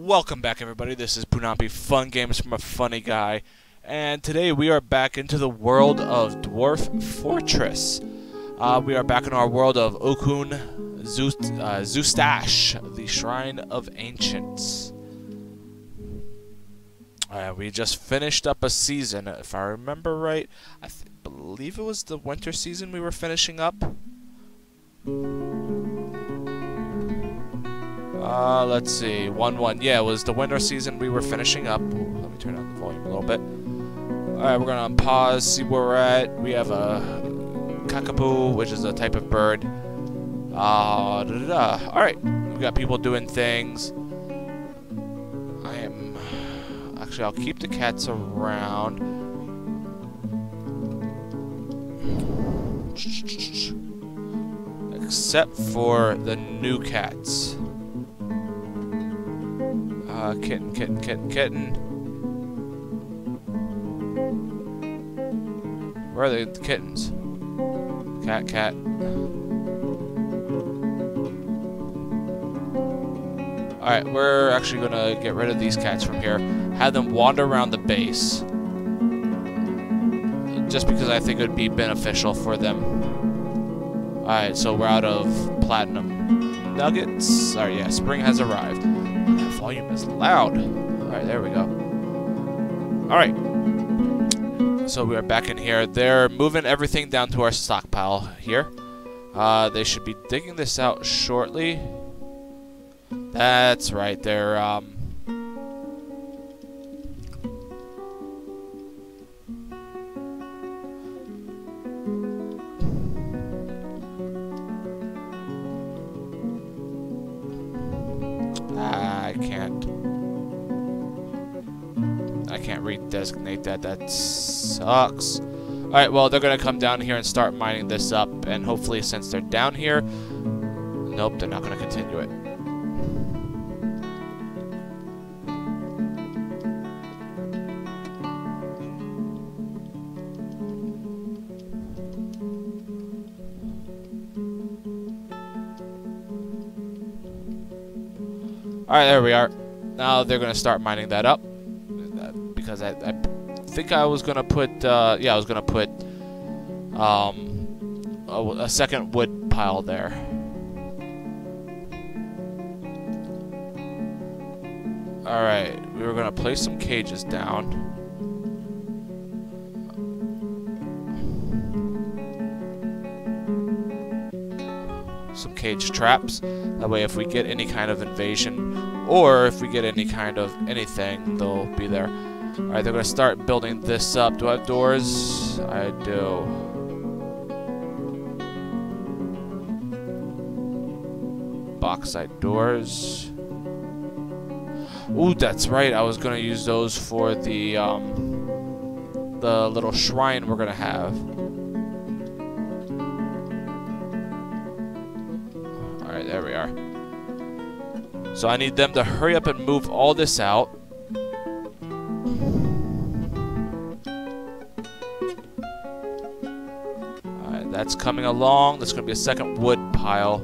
Welcome back, everybody. This is Ponnampi, fun games from a funny guy, and today we are back into the world of Dwarf Fortress. We are back in our world of Okun Zustash, the Shrine of Ancients. We just finished up a season, if I remember right. I believe it was the winter season we were finishing up. Let's see. 1-1. Yeah, it was the winter season we were finishing up. Ooh, let me turn down the volume a little bit. Alright, we're gonna pause, see where we're at. We have a cockapoo, which is a type of bird. Alright, we got people doing things. Actually, I'll keep the cats around. Except for the new cats. Kitten. Where are the kittens? Cat. Alright, we're actually gonna get rid of these cats from here. Have them wander around the base. Just because I think it would be beneficial for them. Alright, so we're out of platinum nuggets. Alright, yeah, spring has arrived. That volume is loud. Alright, there we go. Alright. So we are back in here. They're moving everything down to our stockpile here. They should be digging this out shortly. That's right. They're, I can't redesignate that. That sucks. Alright, well, they're going to come down here and start mining this up. And hopefully, since they're down here... Nope, they're not going to continue it. Alright, there we are. Now they're going to start mining that up. Because I think I was gonna put I was gonna put a second wood pile there. Alright, we were gonna place some cages down. Some cage traps. That way if we get any kind of invasion or if we get any kind of anything, they'll be there. Alright, they're going to start building this up. Do I have doors? I do. Bauxite doors. Ooh, that's right. I was going to use those for the little shrine we're going to have. Alright, there we are. So I need them to hurry up and move all this out. That's coming along. That's going to be a second wood pile.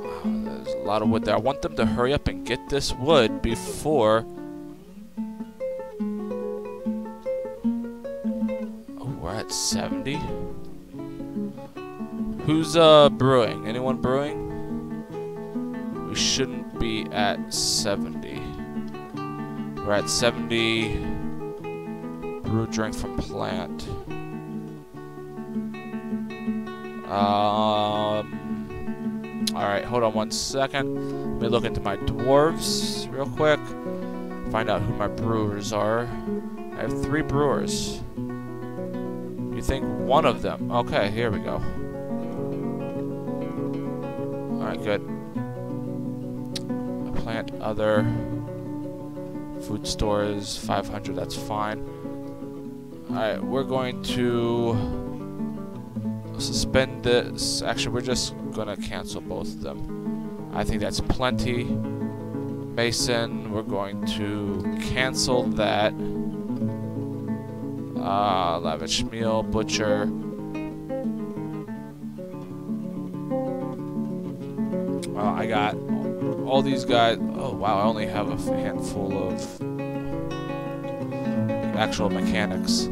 Oh, there's a lot of wood there. I want them to hurry up and get this wood before... Oh, we're at 70. Who's brewing? Anyone brewing? We shouldn't be at 70. We're at 70... Brew drink from plant. Alright, hold on one second. Let me look into my dwarves real quick. Find out who my brewers are. I have 3 brewers. You think one of them? Okay, here we go. Alright, good. Plant other. Food stores, 500, that's fine. Alright, we're going to suspend this. Actually, we're just going to cancel both of them. I think that's plenty. Mason, we're going to cancel that. Lavish meal, butcher. I got all these guys. Oh wow, I only have a handful of actual mechanics.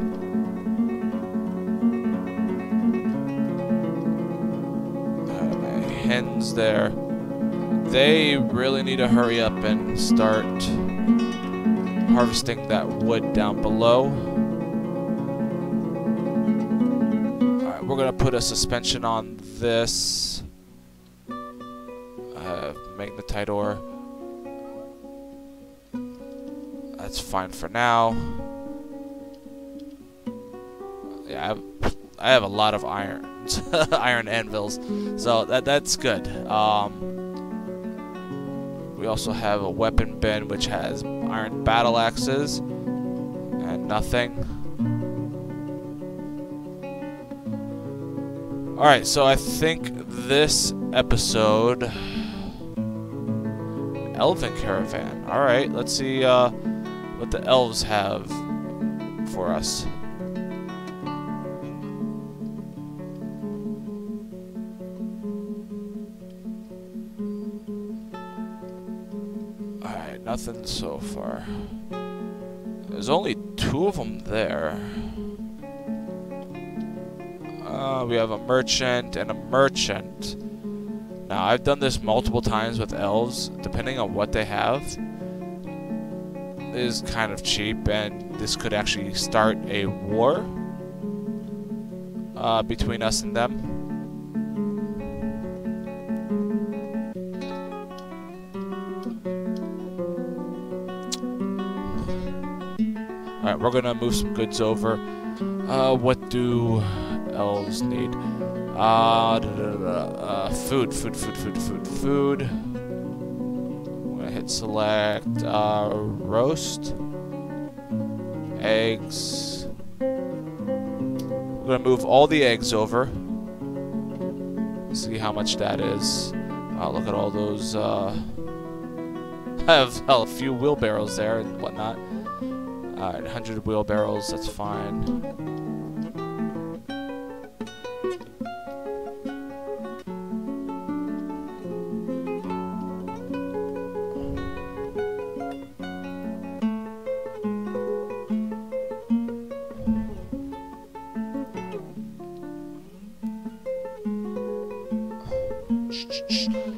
My hens there. They really need to hurry up and start harvesting that wood down below. Alright, we're gonna put a suspension on this. Magnetite ore. That's fine for now. Yeah, I have a lot of irons, iron anvils, so that's good. We also have a weapon bin which has iron battle axes and nothing. Alright, so I think this episode... Elven caravan. Alright, let's see what the elves have for us. Alright, nothing so far. There's only 2 of them there. We have a merchant and a merchant. Now, I've done this multiple times with elves. Depending on what they have, it is kind of cheap, and this could actually start a war between us and them. Alright, we're gonna move some goods over. What do elves need? Food. I'm gonna hit select, roast, eggs. We're gonna move all the eggs over. See how much that is. Look at all those, I have a few wheelbarrows there and whatnot. 100 wheelbarrows, that's fine.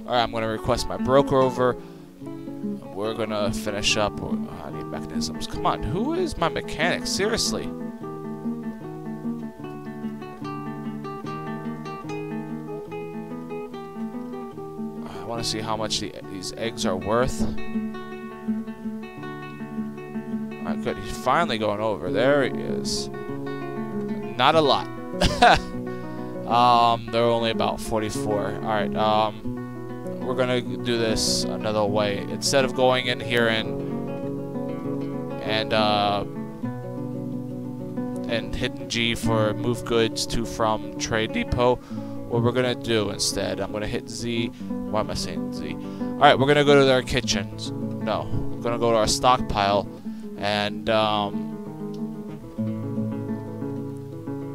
Alright, I'm going to request my broker over. We're going to finish up. I need mechanisms. Come on, who is my mechanic? Seriously. I want to see how much these eggs are worth. Alright, good. He's finally going over. There he is. Not a lot. They're only about 44. Alright, we're gonna do this another way. Instead of going in here and hitting G for move goods to from trade depot, what we're gonna do instead, I'm gonna hit Z. Why am I saying Z? Alright, we're gonna go to our kitchens. No, we're gonna go to our stockpile, and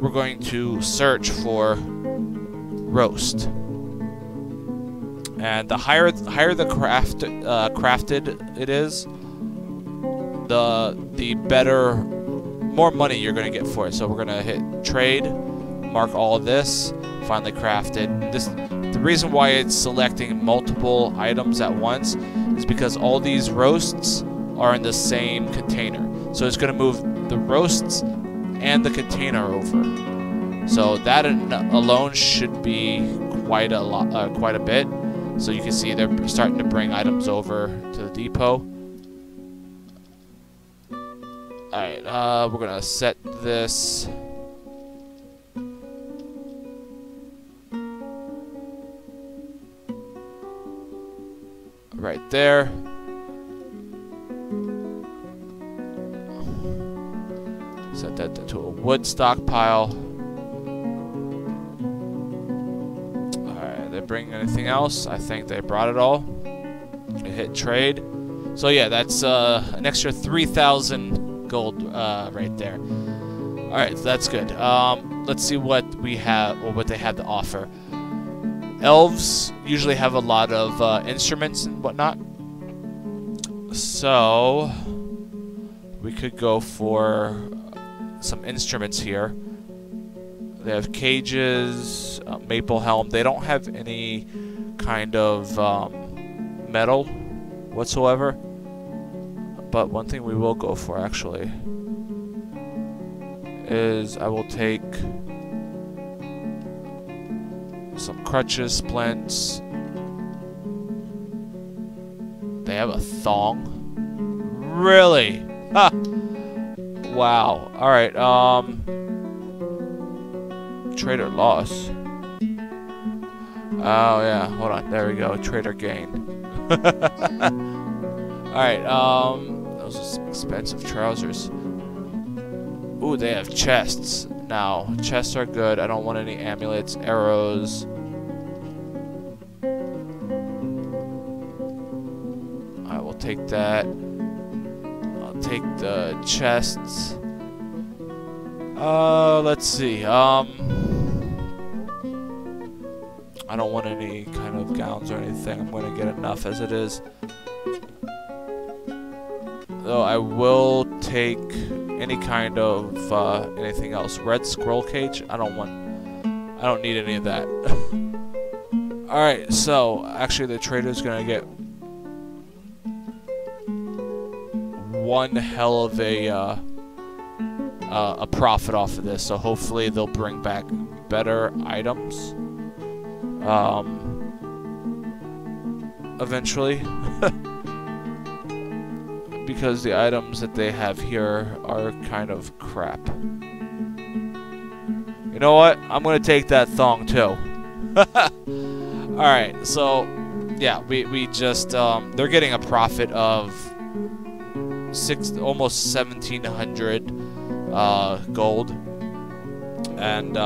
we're going to search for roast. And the higher the crafted it is, the better, more money you're gonna get for it. So we're gonna hit trade, mark all of this, finally crafted. The reason why it's selecting multiple items at once is because all these roasts are in the same container. So it's gonna move the roasts and the container over. So that alone should be quite a bit. So you can see they're starting to bring items over to the depot. Alright, we're gonna set this right there. Set that to a wood stockpile. They bring anything else? I think they brought it all. Hit trade. So yeah, that's an extra 3,000 gold right there. Alright, so that's good. Let's see what we have, or what they have to offer. elves usually have a lot of instruments and whatnot. So we could go for some instruments here. They have cages, maple helm. They don't have any kind of metal whatsoever. But one thing we will go for actually is I will take some crutches, splints. They have a thong. Really? Ha! Wow. Alright, trader loss. Oh yeah, hold on. There we go. Trader gain. Alright, those are expensive trousers. Ooh, they have chests. Now, chests are good. I don't want any amulets, arrows. I will take that. I'll take the chests. Let's see. I don't want any kind of gowns or anything. I'm going to get enough as it is. Though I will take any kind of anything else. Red squirrel cage. I don't need any of that. All right. So actually, the trader's going to get one hell of a profit off of this. So hopefully they'll bring back better items. Eventually. Because the items that they have here are kind of crap. You know what? I'm going to take that thong too. Alright, so yeah, we just they're getting a profit of almost 1,700 gold. And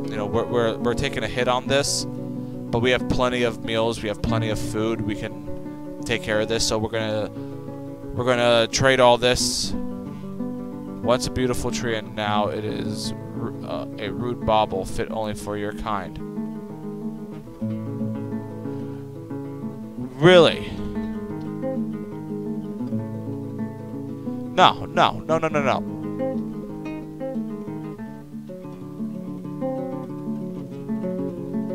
you know, we're taking a hit on this, but we have plenty of meals, we have plenty of food, we can take care of this. So we're gonna trade all this. Once a beautiful tree, and now it is a rude bauble fit only for your kind. Really? No.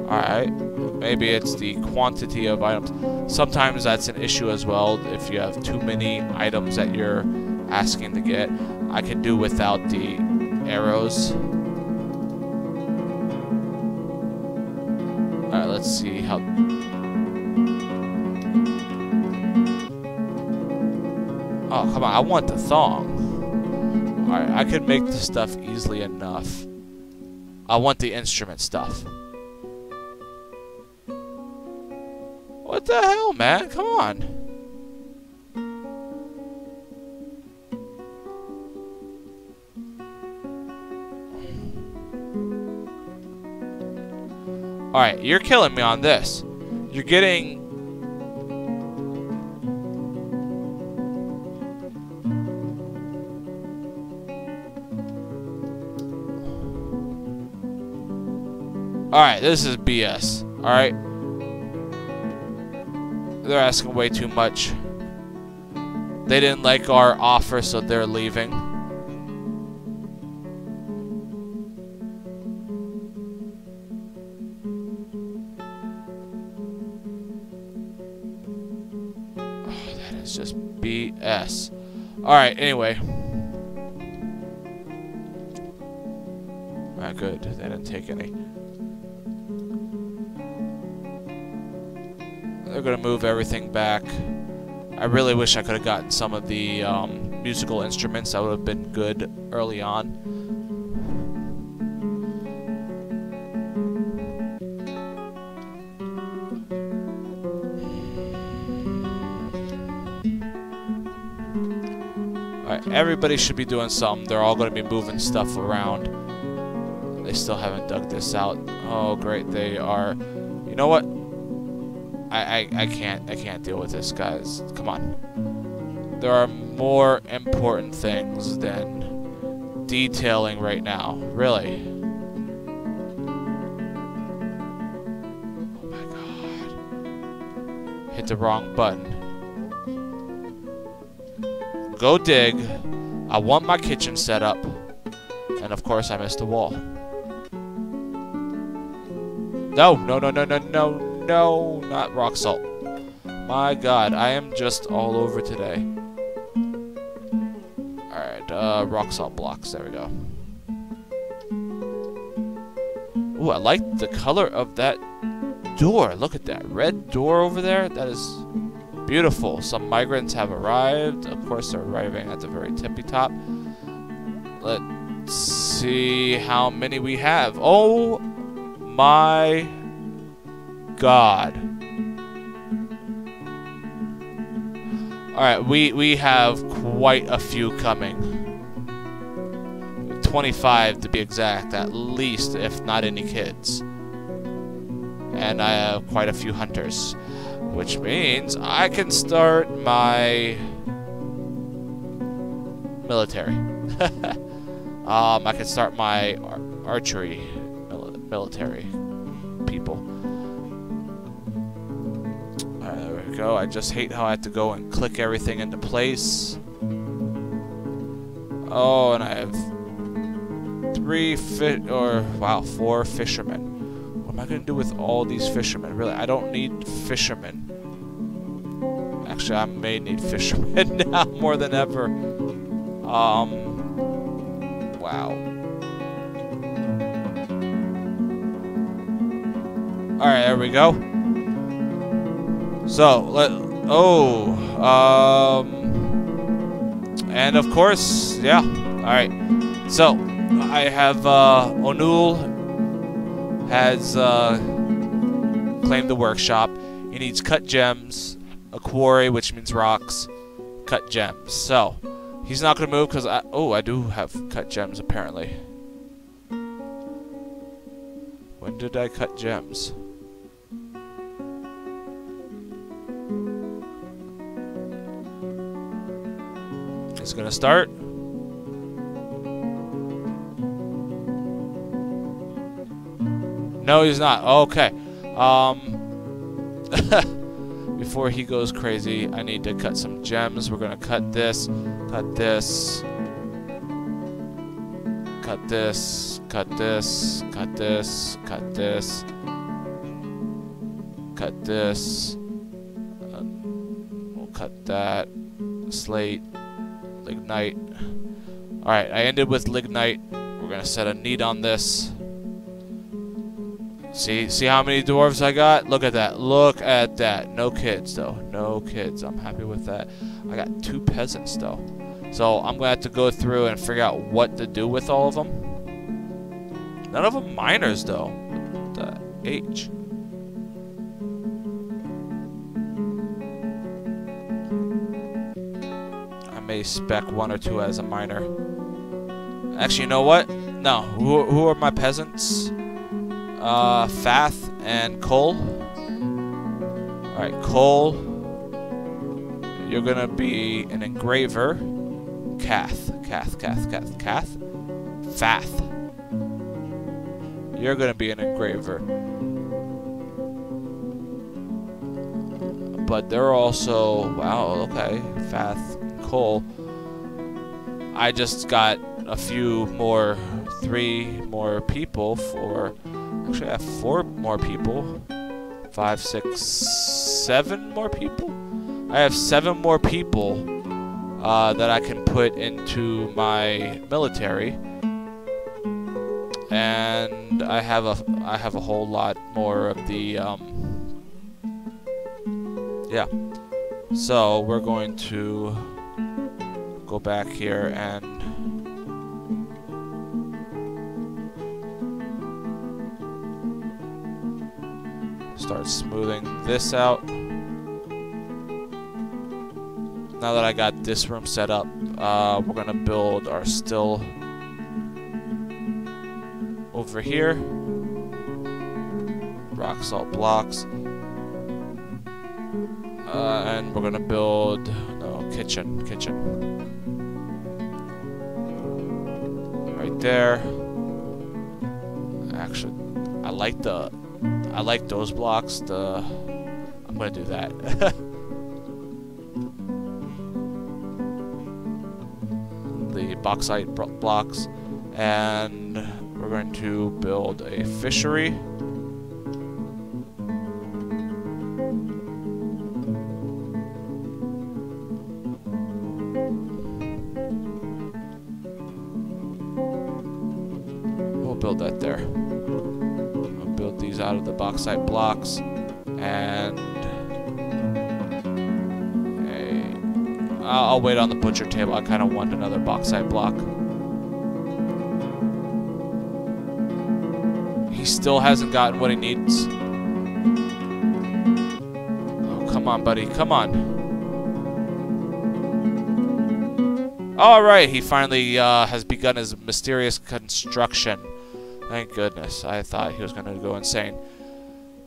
Alright, maybe it's the quantity of items. Sometimes that's an issue as well. If you have too many items that you're asking to get, I can do without the arrows. Alright, let's see how... Oh, come on, I want the thong. Alright, I could make this stuff easily enough. I want the instrument stuff. What the hell, man? Come on. Alright, you're killing me on this. You're getting... Alright, this is BS. Alright? They're asking way too much. They didn't like our offer, so they're leaving. Oh, that is just BS. Alright, anyway. Alright, good. They didn't take any. They're going to move everything back. I really wish I could have gotten some of the musical instruments. That would have been good early on. Alright, everybody should be doing something. They're all going to be moving stuff around. They still haven't dug this out. Oh, great. They are... You know what? I can't deal with this, guys. Come on. There are more important things than detailing right now. Really. Hit the wrong button. Go dig. I want my kitchen set up. And of course I missed the wall. No, no, no, no, no, no, no, not rock salt. My god, I am just all over today. Alright, rock salt blocks, there we go. Ooh, I like the color of that door. Look at that red door over there. That is beautiful. Some migrants have arrived. Of course, they're arriving at the very tippy top. Let's see how many we have. Oh my god. Alright, we have quite a few coming. 25 to be exact, at least, if not any kids. And I have quite a few hunters, which means I can start my military. I can start my archery military people. Alright, there we go. I just hate how I have to go and click everything into place. Oh, and I have 4 fishermen. What am I gonna do with all these fishermen? Really, I don't need fishermen. Actually, I may need fishermen now more than ever. Wow. Alright, there we go. So, and of course, yeah. Alright. So, I have, O'Neill has, claimed the workshop. He needs cut gems, a quarry, which means rocks, cut gems. So, he's not going to move because I do have cut gems, apparently. When did I cut gems? It's going to start. No, he's not. Okay. Before he goes crazy, I need to cut some gems. We're gonna cut this, cut this, cut this, cut this, cut this, cut this, cut this. We'll cut that. Slate, lignite. Alright, I ended with lignite. We're gonna set a need on this. See how many dwarves I got? Look at that. Look at that. No kids, though. No kids. I'm happy with that. I got 2 peasants, though. So I'm going to have to go through and figure out what to do with all of them. None of them miners, though. What the H? I may spec 1 or 2 as a miner. Actually, you know what? No. Who are my peasants? Fath and Cole. Alright, Cole. You're gonna be an engraver. Fath. You're gonna be an engraver. But they're also, wow, okay, Fath and Cole. I just got a few more, 3 more people for. Actually, I have 4 more people. 5, 6, 7 more people? I have 7 more people that I can put into my military. And I have a whole lot more of the yeah. So we're going to go back here and start smoothing this out. Now that I got this room set up, we're gonna build our still over here. Rock salt blocks. And we're gonna build kitchen. Right there. Actually, I like those blocks. I'm gonna do that. The bauxite blocks, and we're going to build a fishery. We'll build that there. I'll build these out of the bauxite blocks, and I'll wait on the butcher table. I kind of want another bauxite block. He still hasn't gotten what he needs. Oh, come on, buddy. Come on. Alright, he finally has begun his mysterious construction. Thank goodness. I thought he was going to go insane.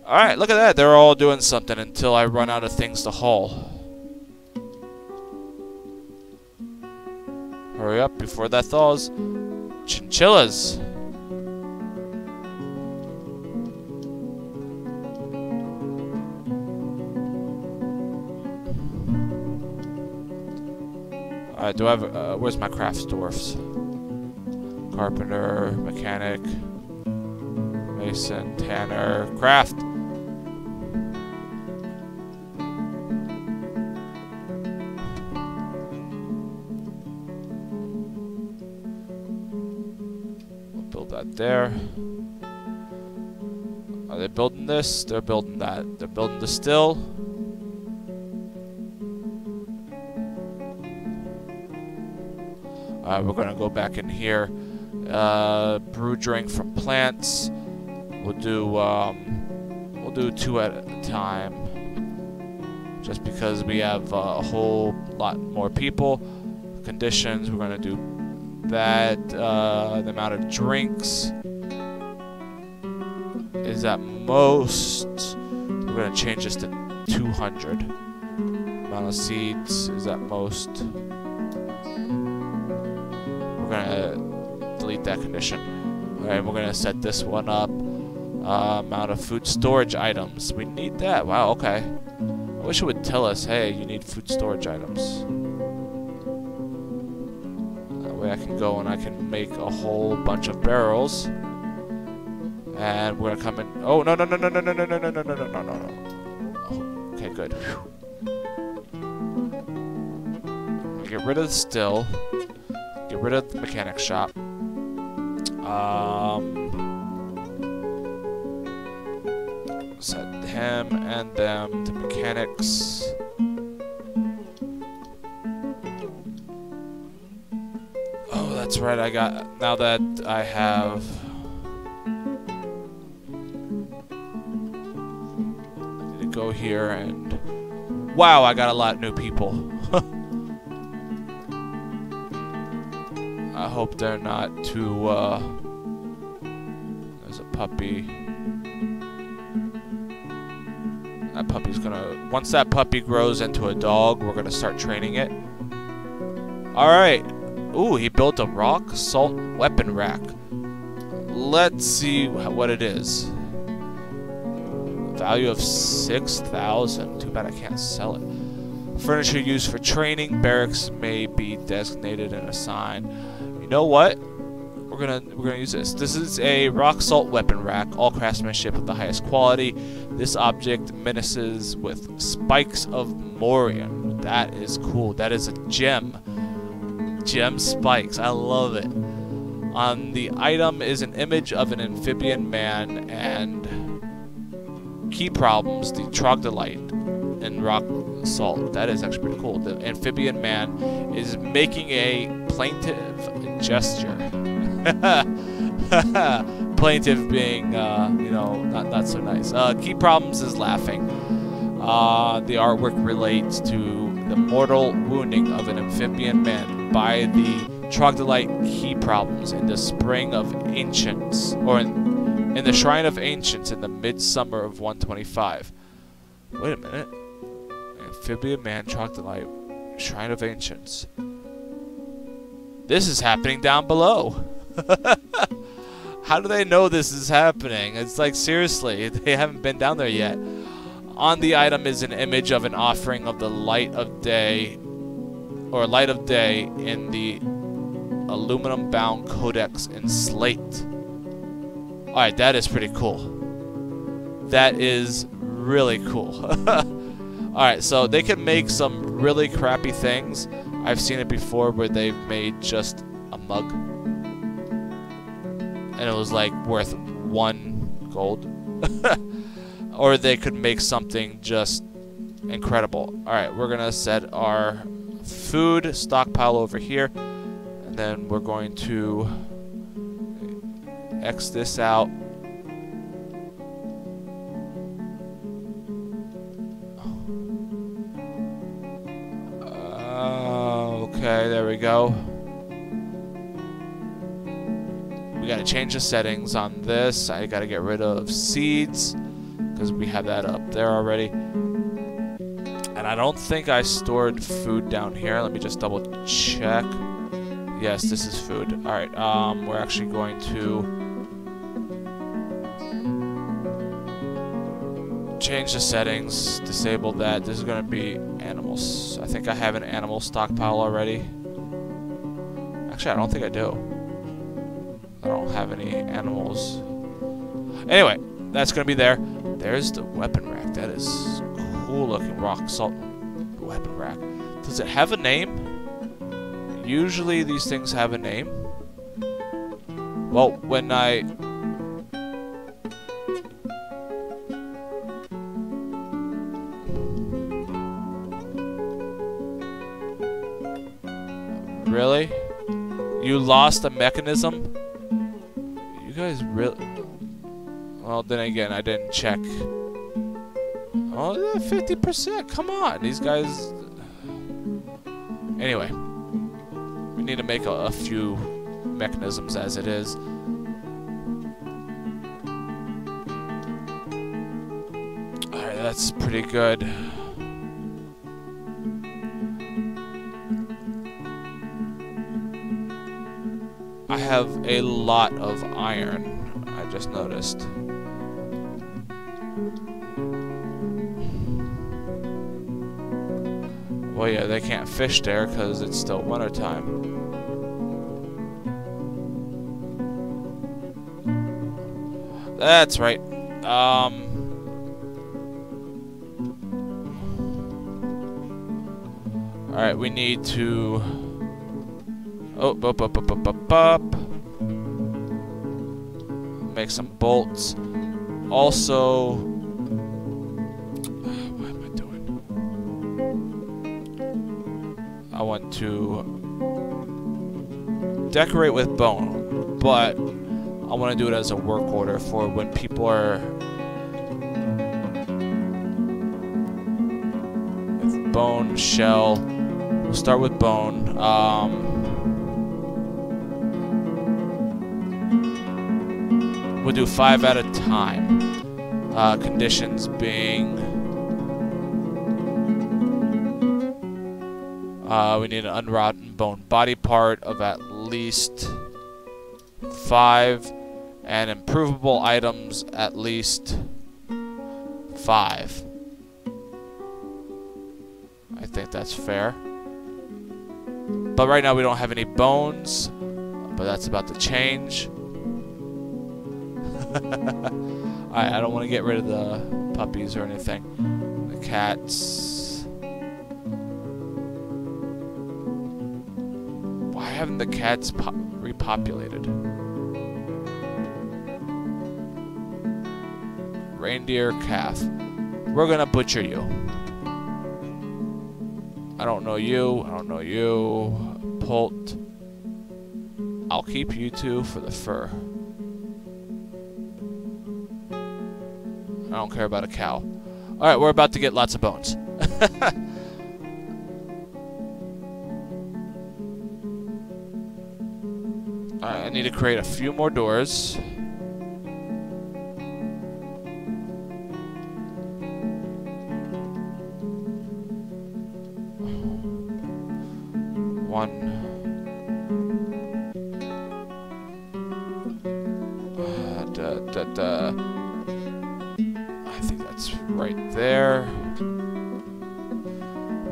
Alright, look at that. They're all doing something until I run out of things to haul. Hurry up before that thaws. Chinchillas. Alright, do I have... where's my craft dwarfs? Carpenter, mechanic, mason, tanner, craft. There. Are they building this? They're building that. They're building the still. We're gonna go back in here. Brew drink from plants. We'll do 2 at a time. Just because we have a whole lot more people. Conditions. We're gonna do that. The amount of drinks is at most. We're gonna change this to 200. Amount of seeds is at most. We're gonna delete that condition. Alright, we're gonna set this one up. Amount of food storage items. We need that. Wow, okay. I wish it would tell us, hey, you need food storage items. I can go and I can make a whole bunch of barrels, and we're gonna come in. Oh no no no no no no no no no no no no no no! Okay, good. Get rid of the still. Get rid of the mechanic shop. Set him and them to mechanics. That's right, I got, now that I have, I need to go here and, wow, I got a lot of new people. I hope they're not too, there's a puppy. That puppy's gonna, once that puppy grows into a dog, we're gonna start training it. Alright. Ooh, he built a rock salt weapon rack. Let's see what it is. Value of 6,000. Too bad I can't sell it. Furniture used for training. Barracks may be designated and assigned. You know what? We're gonna use this. This is a rock salt weapon rack. All craftsmanship of the highest quality. This object menaces with spikes of morion. That is cool. That is a gem. Gem spikes. I love it. On the item is an image of an amphibian man and key problems, the troglodyte and rock salt. That is actually pretty cool. The amphibian man is making a plaintive gesture. Plaintive being, you know, not so nice. Key problems is laughing. The artwork relates to the mortal wounding of an amphibian man by the troglodyte key problems in the spring of ancients, or in the shrine of ancients in the midsummer of 125. Wait a minute. Amphibian man troglodyte shrine of ancients. This is happening down below. How do they know this is happening? It's like, seriously, they haven't been down there yet. On the item is an image of an offering of the light of day, or light of day in the aluminum-bound codex in slate. Alright, that is pretty cool. That is really cool. Alright, so they can make some really crappy things. I've seen it before where they've made just a mug. And it was like worth 1 gold. Or they could make something just incredible. Alright, we're going to set our food stockpile over here. And then we're going to X this out. Okay, there we go. We gotta change the settings on this. I gotta get rid of seeds because we have that up there already. And I don't think I stored food down here. Let me just double check. Yes, this is food. Alright, we're actually going to change the settings, disable that. This is going to be animals. I think I have an animal stockpile already. Actually, I don't think I do. I don't have any animals. Anyway, that's going to be there. There's the weapon rack. That is cool looking rock salt weapon rack. Does it have a name? Usually these things have a name. Well, when I... Really? You lost a mechanism? You guys really... Well, then again, I didn't check. Oh, 50%. Come on. These guys... Anyway. We need to make a few mechanisms as it is. Alright, that's pretty good. I have a lot of iron, I just noticed. Well, yeah, they can't fish there because it's still wintertime. That's right. Alright, we need to... Make some bolts. Also... What am I doing? I want to decorate with bone, but I want to do it as a work order for when people are... With bone, shell. We'll start with bone. We'll do 5 at a time. Conditions being... we need an unrotten bone body part of at least 5. And improvable items at least 5. I think that's fair. But right now we don't have any bones. But that's about to change. Alright, I don't want to get rid of the puppies or anything. The cats. Why haven't the cats repopulated? Reindeer calf. We're gonna butcher you. I don't know you. I don't know you. Poult. I'll keep you two for the fur. I don't care about a cow. Alright, we're about to get lots of bones. Alright, I need to create a few more doors. I think That's right there. I'm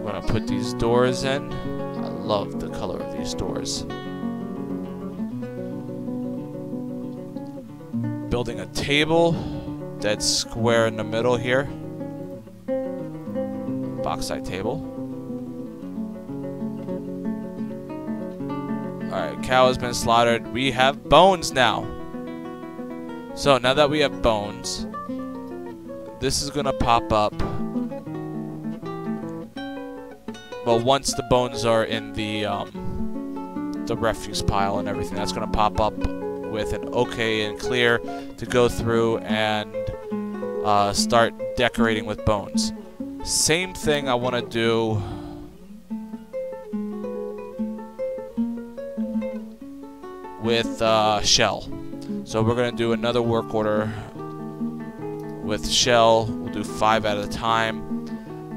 gonna put these doors in. I love the color of these doors. Building a table, dead square in the middle here. Bauxite table. Alright, cow has been slaughtered. We have bones now. So now that we have bones, this is gonna pop up. Well, once the bones are in the refuse pile and everything, that's gonna pop up with an okay and clear to go through and start decorating with bones. Same thing I want to do with shell. So we're gonna do another work order with shell. We'll do 5 at a time.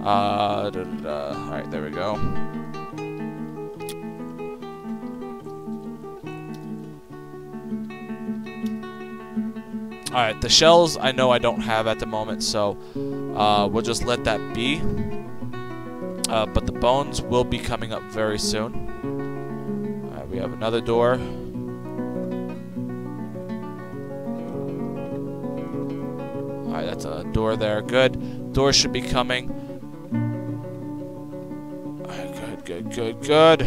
Alright, there we go. Alright, the shells I know I don't have at the moment, so we'll just let that be. But the bones will be coming up very soon. Alright, we have another door. Alright, that's a door there. Good. Door should be coming. Alright, good.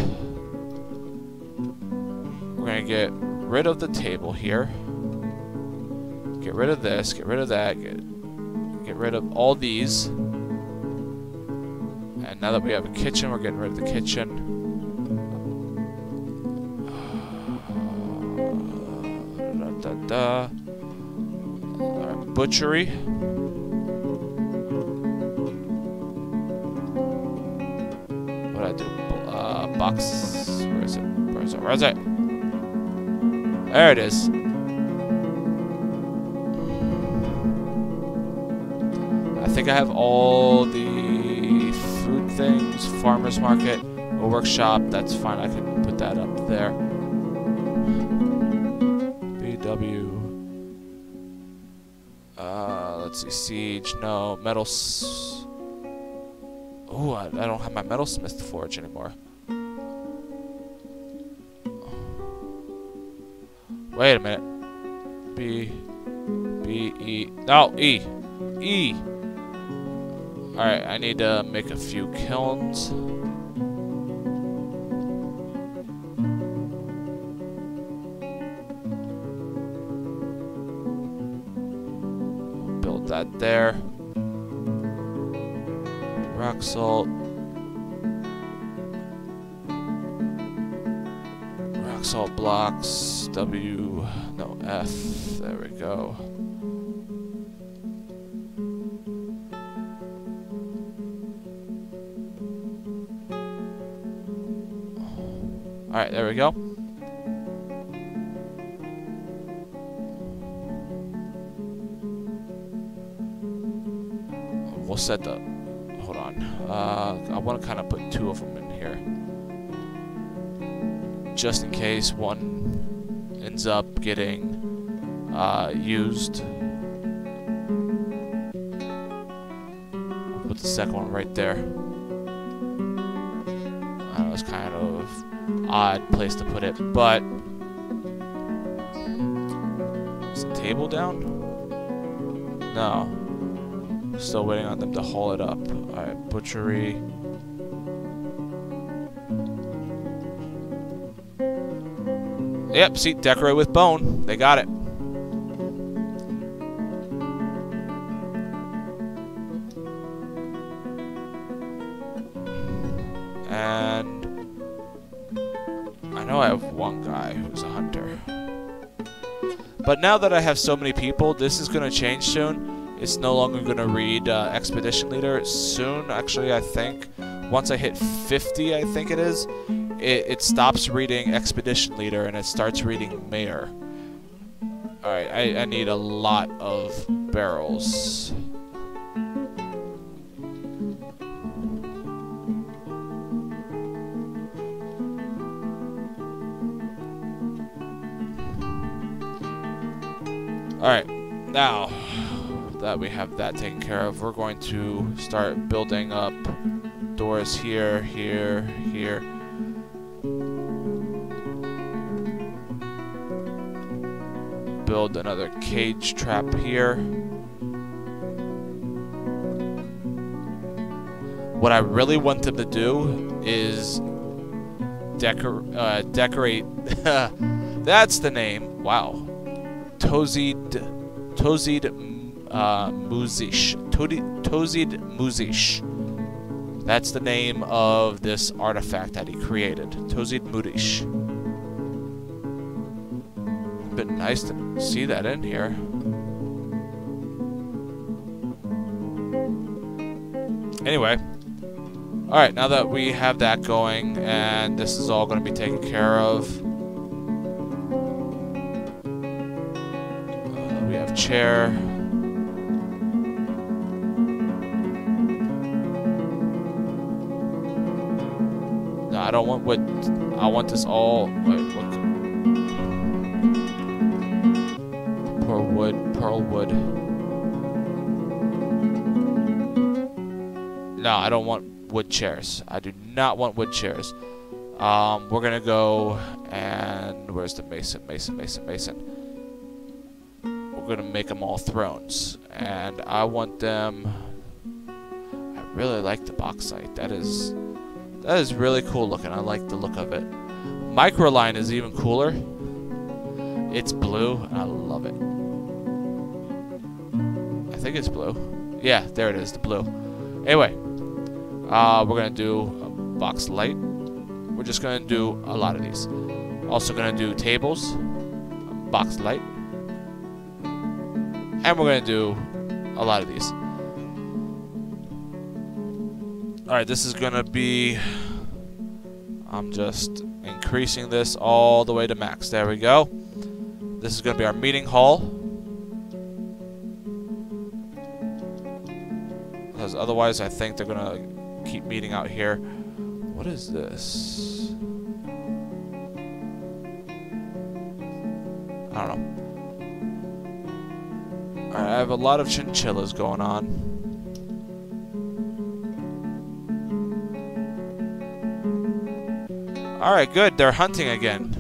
We're gonna get rid of the table here. Get rid of this, get rid of that, get rid of all these. And now that we have a kitchen, we're getting rid of the kitchen. Our butchery. What did I do? Box. Where is it? Where is it? There it is. I think I have all the food things. Farmer's market, a workshop. That's fine. I can put that up there. BW. Let's see. Siege. No. Metals. Oh, I don't have my metalsmith forge anymore. Wait a minute. E. No, E. Alright, I need to make a few kilns. Build that there. Rock salt. Rock salt blocks. W. No, F. There we go. Alright, there we go. We'll set the... Hold on. I want to kind of put 2 of them in here. Just in case one ends up getting used. I'll put the second one right there. I know it's kind of odd place to put it, but is the table down? No. Still waiting on them to haul it up. Alright, butchery. Yep, see, decorate with bone. They got it. And I know I have one guy who's a hunter. But now that I have so many people, this is going to change soon. It's no longer going to read Expedition Leader. Soon, actually, I think. Once I hit 50, I think it is, it stops reading Expedition Leader and it starts reading Mayor. Alright, I need a lot of barrels. Alright, now, that we have that taken care of, we're going to start building up doors here, here, here. Build another cage trap here. What I really want them to do is decorate. That's the name. Wow. Tozid Muzish. That's the name of this artifact that he created. Tozid Muzish. It'd been nice to see that in here. Anyway. Alright, now that we have that going, and this is all going to be taken care of. We have chair. No, I don't want wood. I want this all... Wait, what? Pearl wood, pearl wood. No, I don't want wood chairs. I do not want wood chairs. We're gonna go and where's the mason? Mason. We're gonna make them all thrones, and I want them. I really like the bauxite. That is really cool looking. I like the look of it. Microline is even cooler. It's blue, and I love it. I think it's blue. Yeah, there it is, the blue. Anyway. We're going to do a box light. We're just going to do a lot of these. Also going to do tables, box light. And we're going to do a lot of these. Alright, this is going to be... I'm just increasing this all the way to max. There we go. This is going to be our meeting hall. Because otherwise I think they're going to keep meeting out here. What is this? I don't know. Alright, I have a lot of chinchillas going on. Alright, good. They're hunting again.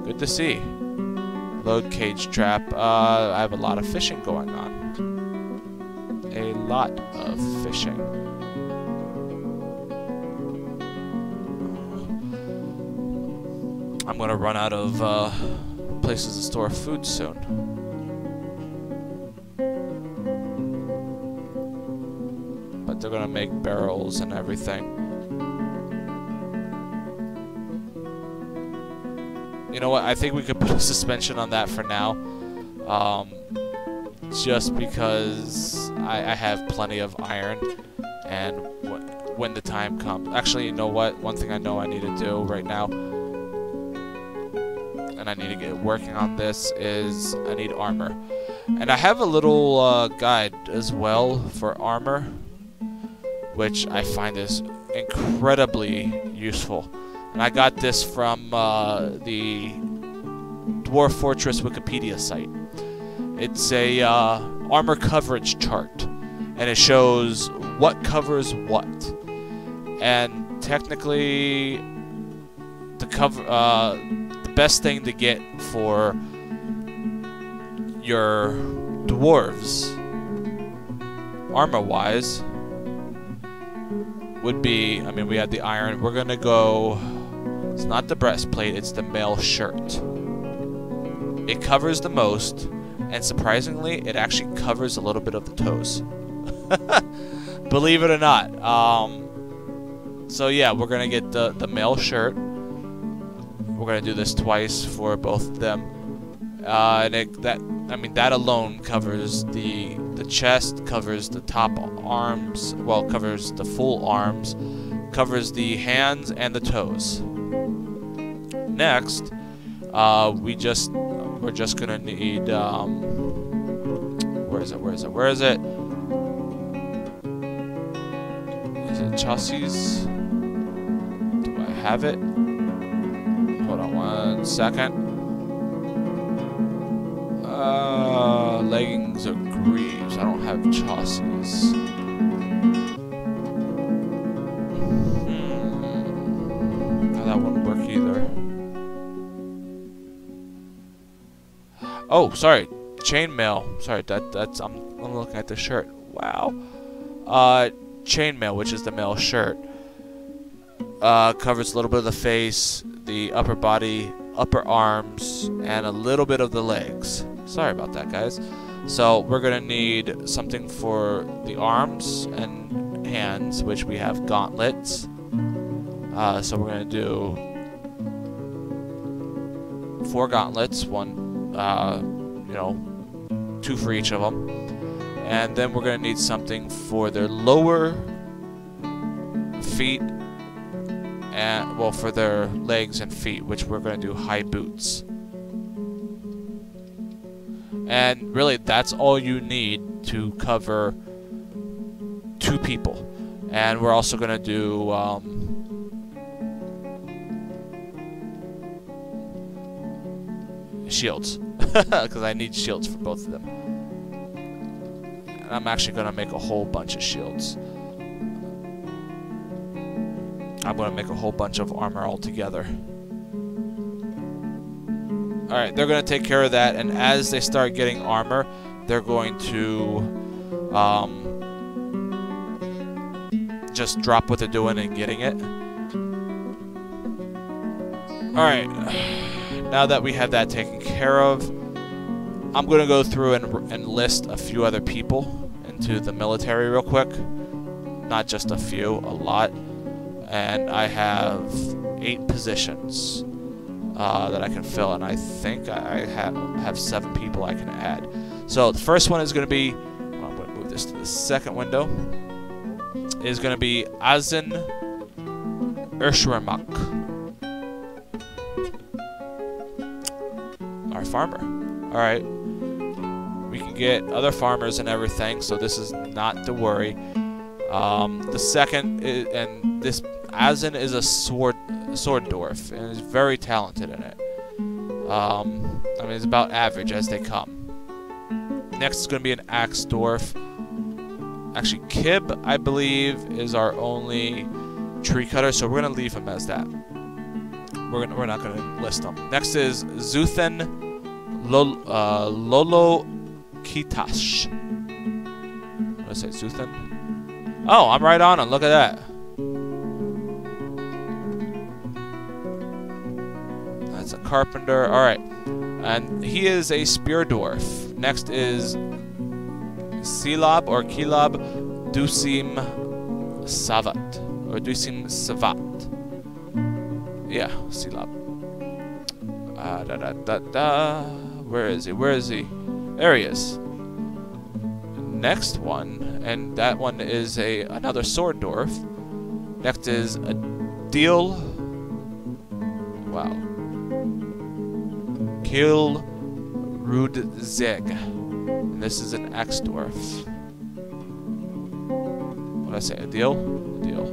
Good to see. Load cage trap. I have a lot of fishing going on. A lot of fishing. I'm gonna run out of places to store food soon. But they're gonna make barrels and everything. You know what? I think we could put a suspension on that for now. Just because I have plenty of iron, and when the time comes... Actually, you know what? One thing I know I need to do right now, and I need to get working on this, is I need armor. And I have a little guide as well for armor, which I find is incredibly useful. And I got this from the Dwarf Fortress Wikipedia site. It's a armor coverage chart, and it shows what covers what. And technically, the best thing to get for your dwarves, armor-wise, would be, I mean, we had the iron. We're gonna go, it's not the breastplate, it's the mail shirt. It covers the most, and surprisingly, it actually covers a little bit of the toes. Believe it or not. So yeah, we're gonna get the mail shirt. We're gonna do this twice for both of them, and that alone covers the chest, covers the top arms, well, covers the full arms, covers the hands and the toes. Next, we're just gonna need where is it? Is it chassis? Do I have it? Hold on 1 second. Leggings are Greaves. I don't have Chaucy's. No, that wouldn't work either. Oh, sorry. Chainmail. Sorry, that's I'm looking at the shirt. Wow. Chainmail, which is the male shirt. Covers a little bit of the face, the upper body, upper arms, and a little bit of the legs. Sorry about that, guys. So we're gonna need something for the arms and hands, which we have gauntlets. So we're gonna do 4 gauntlets, one, 2 for each of them, and then we're gonna need something for their lower feet, and well, for their legs and feet, which we're gonna do high boots. And really, that's all you need to cover 2 people. And we're also gonna do shields, because I need shields for both of them. And I'm actually gonna make a whole bunch of shields. I'm gonna make a whole bunch of armor altogether. Alright, they're gonna take care of that, and as they start getting armor, they're going to just drop what they're doing and getting it. Alright, now that we have that taken care of, I'm gonna go through and list a few other people into the military real quick. Not just a few, a lot. And I have 8 positions that I can fill, and I think I have 7 people I can add. So the first one is going to be, well, I'm going to move this to the second window, is going to be Azen Urshramak, our farmer. Alright, we can get other farmers and everything, so this is not to worry. The second is, and this Azen is a sword dwarf, and is very talented in it. I mean, it's about average as they come. Next is going to be an axe dwarf. Actually, Kib, I believe, is our only tree cutter, so we're going to leave him as that. We're not going to list them. Next is Zuthen Lolo Kitash. What did I say, Zuthen? Oh, I'm right on him. Look at that. That's a carpenter. Alright. And he is a spear dwarf. Next is Silab or Kilab Dusim Savat. Or Dusim Savat. Yeah, Silab. Where is he? Where is he? There he is. Next one, and that one is another sword dwarf. Next is a deal. Wow. Kil Rudzeg. And this is an axe dwarf. What did I say? A deal? A deal.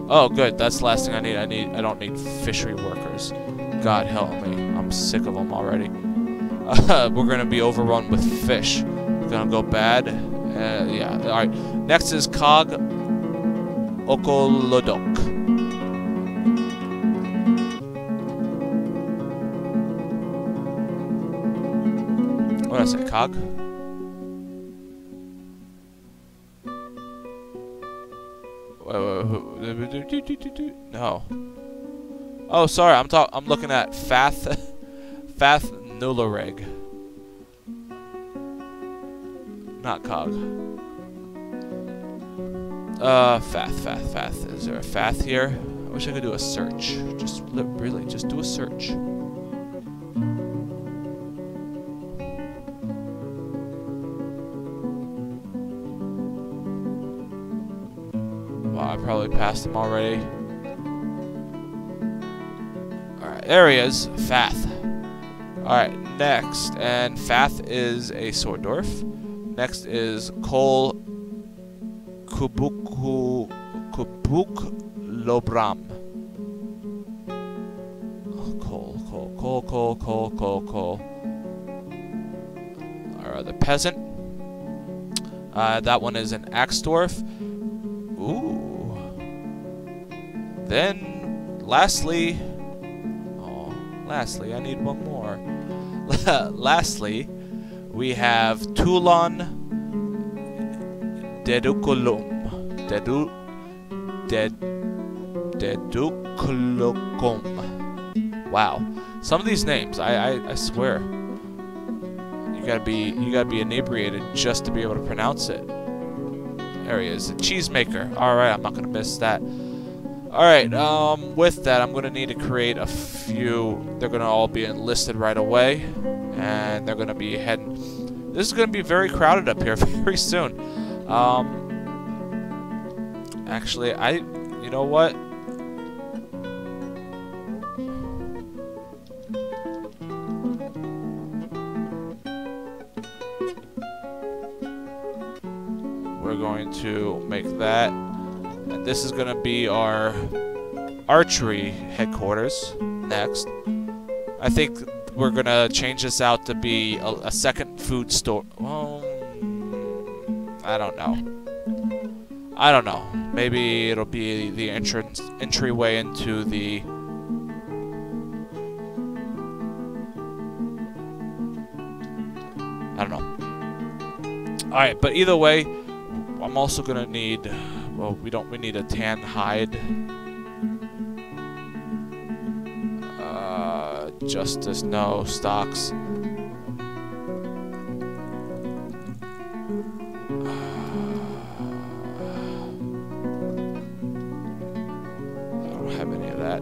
Oh, good. That's the last thing I need. I don't need fishery workers. God help me. I'm sick of them already. We're gonna be overrun with fish. Gonna go bad. Yeah. All right. Next is Cog Okolodok. What did I say? Cog. No. Oh, sorry. I'm looking at Fath Nulareg. Not Cog. Fath. Is there a Fath here? I wish I could do a search. Just really, just do a search. Wow, I probably passed him already. Alright, there he is. Fath. Alright, next. And Fath is a sword dwarf. Next is Kol Kubuk Lobram. Kol. Our are the peasant. That one is an Axdorf. Ooh. Then, lastly, I need one more. Lastly, we have Toulon Deduculum. Deduculum. Wow. Some of these names, I swear, you gotta be inebriated just to be able to pronounce it. There he is, a cheesemaker. All right, I'm not gonna miss that. All right, with that, I'm gonna need to create a few. They're gonna all be enlisted right away, and they're gonna be heading. This is gonna be very crowded up here very soon. Actually, you know what? We're going to make that, and this is going to be our archery headquarters next. I think we're going to change this out to be a second food store. Well, I don't know. Maybe it'll be the entryway into the... I don't know. Alright, but either way, I'm also gonna need... Well, we need a tan hide. Justice, no. Stocks. Have any of that.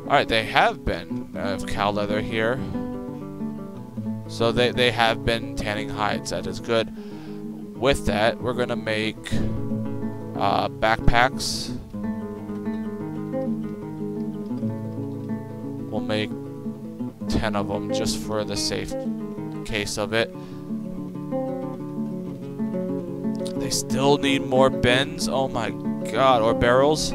Alright, they have been cow leather here. So they have been tanning hides. That is good. With that, we're gonna make backpacks. We'll make 10 of them just for the safe case of it. They still need more bins. Oh my god, or barrels. I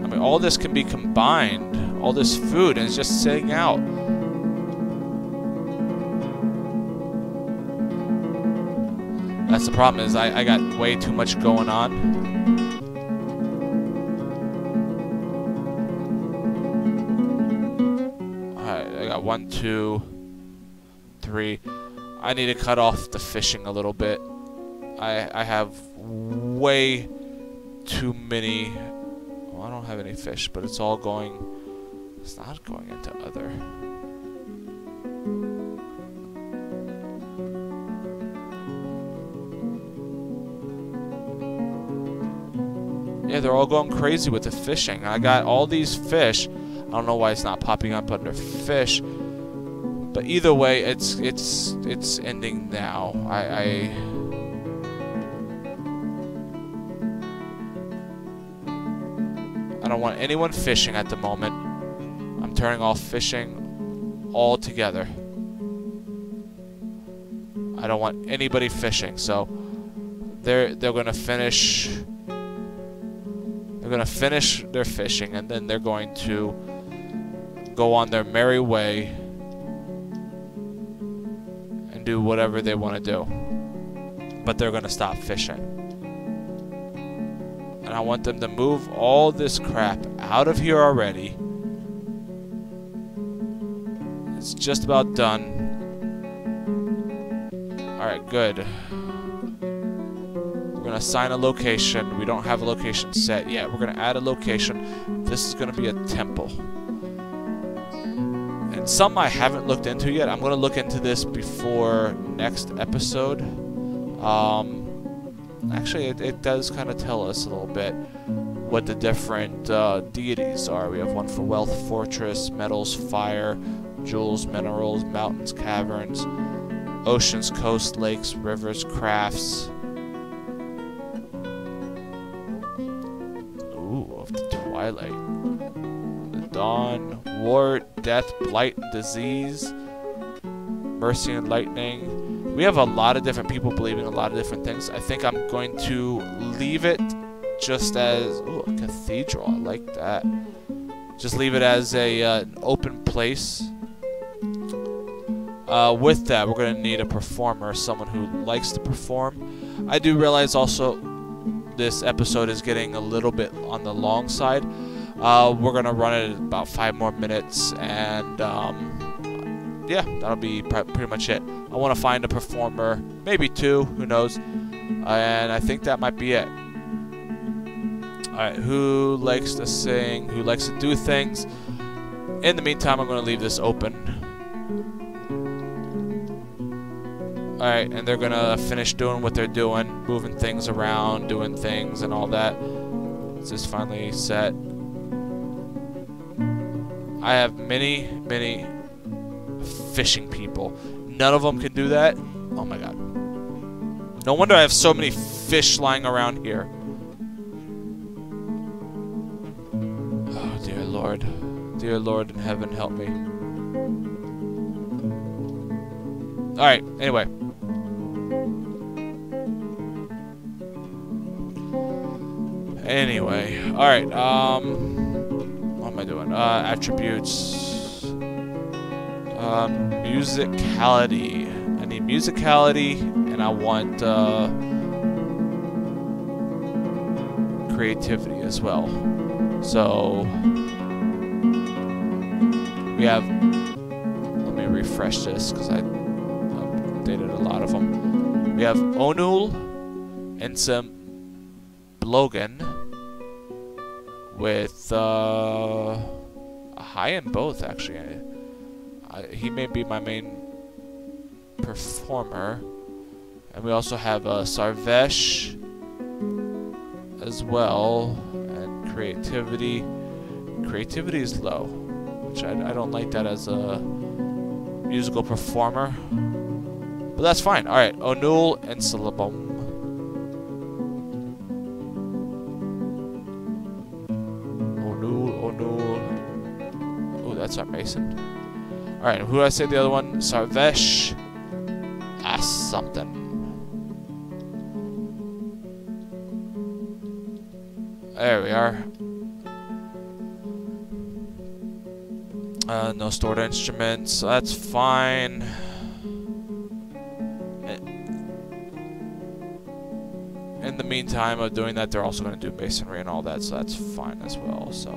mean, all this can be combined. All this food, and it's just sitting out. That's the problem, is I got way too much going on. Alright, I got 1, 2, 3. I need to cut off the fishing a little bit. I have way too many... Well, I don't have any fish, but it's all going... It's not going into other... Yeah, they're all going crazy with the fishing. I got all these fish. I don't know why it's not popping up under fish. But either way, it's ending now. I don't want anyone fishing at the moment. I'm turning off fishing altogether. I don't want anybody fishing. So they're gonna finish. They're going to finish their fishing, and then they're going to go on their merry way and do whatever they want to do. But they're going to stop fishing. And I want them to move all this crap out of here already. It's just about done. Alright, good. We're going to assign a location. We don't have a location set yet. We're going to add a location. This is going to be a temple. And some I haven't looked into yet. I'm going to look into this before next episode. Actually, it does kind of tell us a little bit what the different deities are. We have one for wealth, fortress, metals, fire, jewels, minerals, mountains, caverns, oceans, coast, lakes, rivers, crafts. Of the twilight, the dawn, war, death, blight, disease, mercy and lightning. We have a lot of different people believing a lot of different things. I think I'm going to leave it just as... Ooh, a cathedral. I like that. Just leave it as a an open place. With that, we're going to need a performer, someone who likes to perform. I do realize also this episode is getting a little bit on the long side. We're going to run it at about 5 more minutes, and yeah, that'll be pretty much it. I want to find a performer, maybe 2, who knows, and I think that might be it. Alright, who likes to sing, who likes to do things? In the meantime, I'm going to leave this open. Alright, and they're gonna finish doing what they're doing, moving things around, doing things and all that. This is finally set. I have many fishing people. None of them can do that. Oh my god. No wonder I have so many fish lying around here. Oh, dear Lord. Dear Lord in heaven, help me. Alright, anyway. Alright, what am I doing? Attributes. Musicality. I need musicality, and I want, creativity as well. So, we have, let me refresh this, because I updated a lot of them. We have Onul and some Logan with a high in both, actually. He may be my main performer. And we also have Sarvesh as well. And creativity. Creativity is low, which I don't like that as a musical performer. But that's fine. Alright, Onul and Salabom. Oh, that's our Mason. Alright, who did I say the other one? Sarvesh. Something. There we are. No stored instruments. That's fine. In the meantime of doing that, they're also going to do masonry and all that, so that's fine as well. So,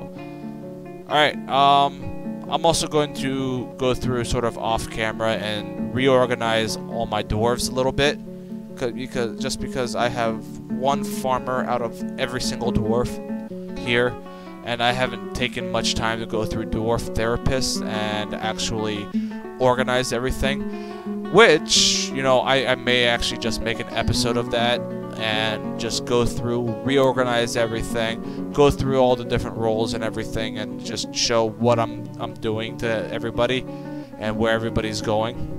alright, I'm also going to go through sort of off camera and reorganize all my dwarves a little bit, because I have one farmer out of every single dwarf here, and I haven't taken much time to go through dwarf therapists and actually organize everything, which, you know, I may actually just make an episode of that and just go through, reorganize everything, go through all the different roles and everything, and just show what I'm doing to everybody and where everybody's going.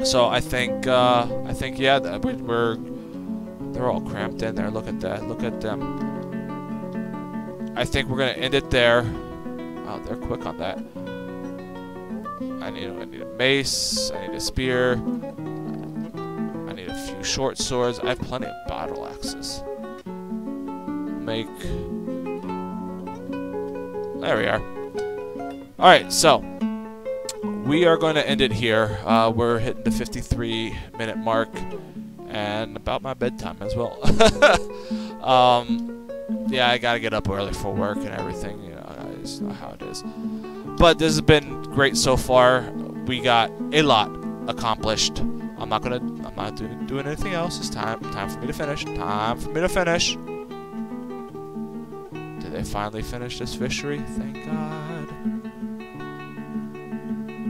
So I think yeah, they're all cramped in there. Look at that. Look at them. I think we're gonna end it there. Wow, they're quick on that. I need a mace. I need a spear. I need a few short swords. I have plenty of battle axes. There we are. Alright, so we are going to end it here. We're hitting the 53-minute mark, and about my bedtime as well. Yeah, I gotta get up early for work and everything. You know, it's not how it is. But this has been great so far. We got a lot accomplished. I'm not doing anything else. It's time for me to finish. Time for me to finish. Did they finally finish this fishery? Thank God.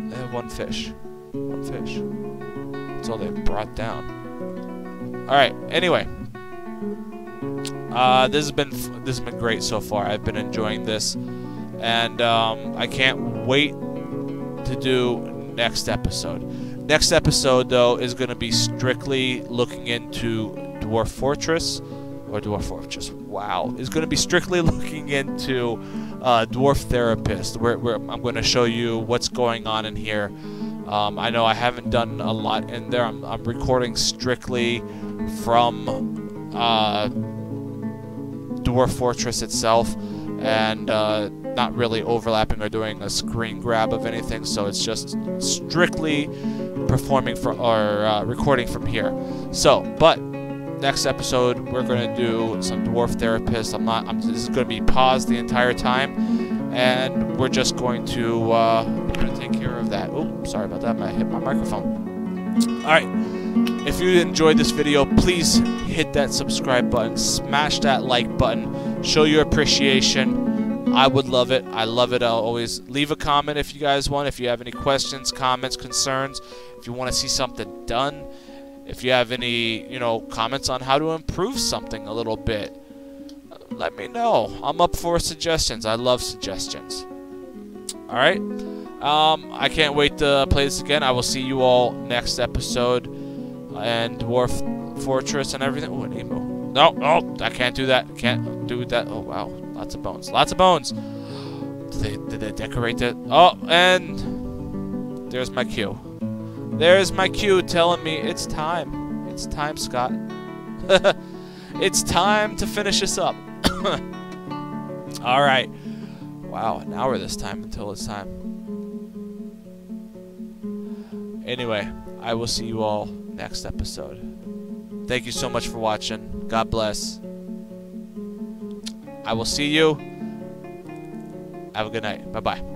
They have one fish. One fish. That's all they brought down. Alright, anyway. This has been great so far. I've been enjoying this. And I can't wait to do next episode. Next episode, though, is going to be strictly looking into Dwarf Fortress. Or Dwarf Fortress. Wow. Is going to be strictly looking into Dwarf Therapist. Where I'm going to show you what's going on in here. I know I haven't done a lot in there. I'm recording strictly from dwarf fortress itself, and not really overlapping or doing a screen grab of anything. So it's just strictly performing for or recording from here. So, but next episode we're gonna do some dwarf therapist. This is gonna be paused the entire time, and we're just going to we're gonna take care of that. Oh, sorry about that. I hit my microphone. All right. If you enjoyed this video, please hit that subscribe button, smash that like button, show your appreciation. I would love it. I love it. I'll always leave a comment if you guys want. If you have any questions, comments, concerns, if you want to see something done, if you have any, comments on how to improve something a little bit, let me know. I'm up for suggestions. I love suggestions. All right. I can't wait to play this again. I will see you all next episode. And Dwarf Fortress and everything. Oh, an emo. No, I can't do that. Can't do that. Oh, wow. Lots of bones. Lots of bones. Did they decorate that? Oh, and there's my cue. There's my cue telling me it's time. It's time, Scott. It's time to finish this up. All right. Wow, an hour this time until it's time. Anyway, I will see you all next episode. Thank you so much for watching. God bless. I will see you. Have a good night. Bye-bye.